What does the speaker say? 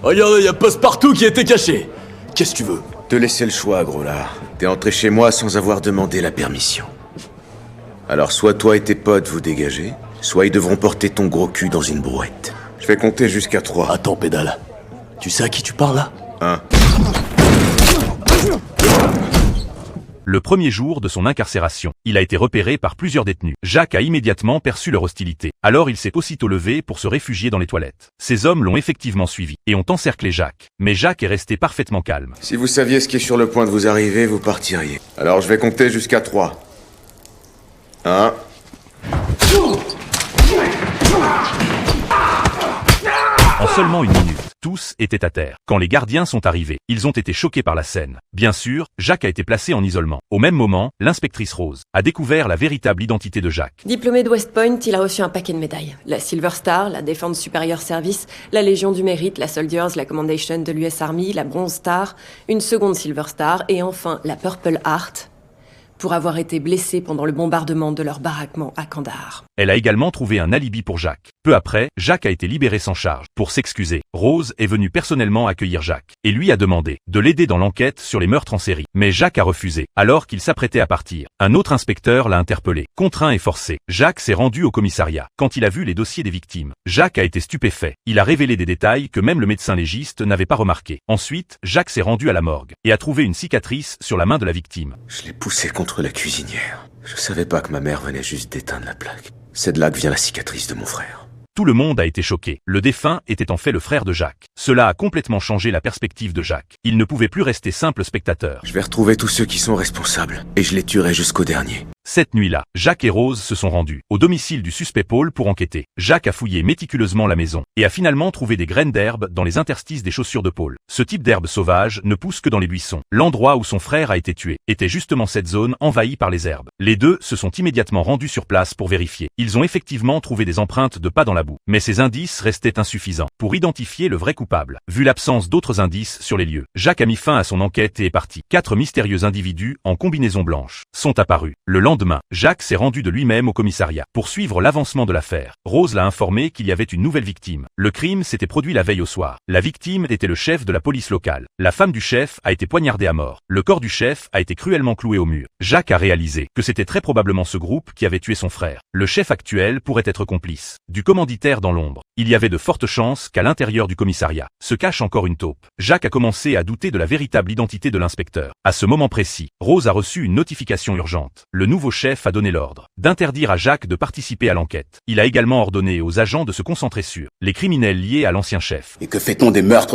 Regardez, y a Passepartout qui était caché. Qu'est-ce que tu veux? Te laisser le choix, gros là. T'es entré chez moi sans avoir demandé la permission. Alors soit toi et tes potes vous dégagez, soit ils devront porter ton gros cul dans une brouette. Je vais compter jusqu'à 3. Attends, pédale. Tu sais à qui tu parles, là? 1. Le premier jour de son incarcération, il a été repéré par plusieurs détenus. Jacques a immédiatement perçu leur hostilité. Alors il s'est aussitôt levé pour se réfugier dans les toilettes. Ces hommes l'ont effectivement suivi et ont encerclé Jacques. Mais Jacques est resté parfaitement calme. Si vous saviez ce qui est sur le point de vous arriver, vous partiriez. Alors je vais compter jusqu'à 3. 1. En seulement une minute, tous étaient à terre. Quand les gardiens sont arrivés, ils ont été choqués par la scène. Bien sûr, Jacques a été placé en isolement. Au même moment, l'inspectrice Rose a découvert la véritable identité de Jacques. Diplômé de West Point, il a reçu un paquet de médailles. La Silver Star, la Defense Superior Service, la Légion du Mérite, la Soldiers, la Commendation de l'US Army, la Bronze Star, une seconde Silver Star et enfin la Purple Heart, pour avoir été blessé pendant le bombardement de leur baraquement à Kandahar. Elle a également trouvé un alibi pour Jacques. Peu après, Jacques a été libéré sans charge. Pour s'excuser, Rose est venue personnellement accueillir Jacques et lui a demandé de l'aider dans l'enquête sur les meurtres en série. Mais Jacques a refusé, alors qu'il s'apprêtait à partir. Un autre inspecteur l'a interpellé. Contraint et forcé, Jacques s'est rendu au commissariat. Quand il a vu les dossiers des victimes, Jacques a été stupéfait. Il a révélé des détails que même le médecin légiste n'avait pas remarqués. Ensuite, Jacques s'est rendu à la morgue et a trouvé une cicatrice sur la main de la victime. Je l'ai poussé contre la cuisinière. Je savais pas que ma mère venait juste d'éteindre la plaque. C'est de là que vient la cicatrice de mon frère. Tout le monde a été choqué. Le défunt était en fait le frère de Jacques. Cela a complètement changé la perspective de Jacques. Il ne pouvait plus rester simple spectateur. Je vais retrouver tous ceux qui sont responsables, et je les tuerai jusqu'au dernier. Cette nuit-là, Jacques et Rose se sont rendus au domicile du suspect Paul pour enquêter. Jacques a fouillé méticuleusement la maison et a finalement trouvé des graines d'herbe dans les interstices des chaussures de Paul. Ce type d'herbe sauvage ne pousse que dans les buissons. L'endroit où son frère a été tué était justement cette zone envahie par les herbes. Les deux se sont immédiatement rendus sur place pour vérifier. Ils ont effectivement trouvé des empreintes de pas dans la boue, mais ces indices restaient insuffisants pour identifier le vrai coupable. Vu l'absence d'autres indices sur les lieux, Jacques a mis fin à son enquête et est parti. 4 mystérieux individus en combinaison blanche sont apparus. Le lendemain, Jacques s'est rendu de lui-même au commissariat pour suivre l'avancement de l'affaire. Rose l'a informé qu'il y avait une nouvelle victime. Le crime s'était produit la veille au soir. La victime était le chef de la police locale. La femme du chef a été poignardée à mort. Le corps du chef a été cruellement cloué au mur. Jacques a réalisé que c'était très probablement ce groupe qui avait tué son frère. Le chef actuel pourrait être complice du commanditaire dans l'ombre. Il y avait de fortes chances qu'à l'intérieur du commissariat se cache encore une taupe. Jacques a commencé à douter de la véritable identité de l'inspecteur. À ce moment précis, Rose a reçu une notification urgente. Le nouveau chef a donné l'ordre d'interdire à Jacques de participer à l'enquête. Il a également ordonné aux agents de se concentrer sur les criminels liés à l'ancien chef. Et que fait-on des meurtres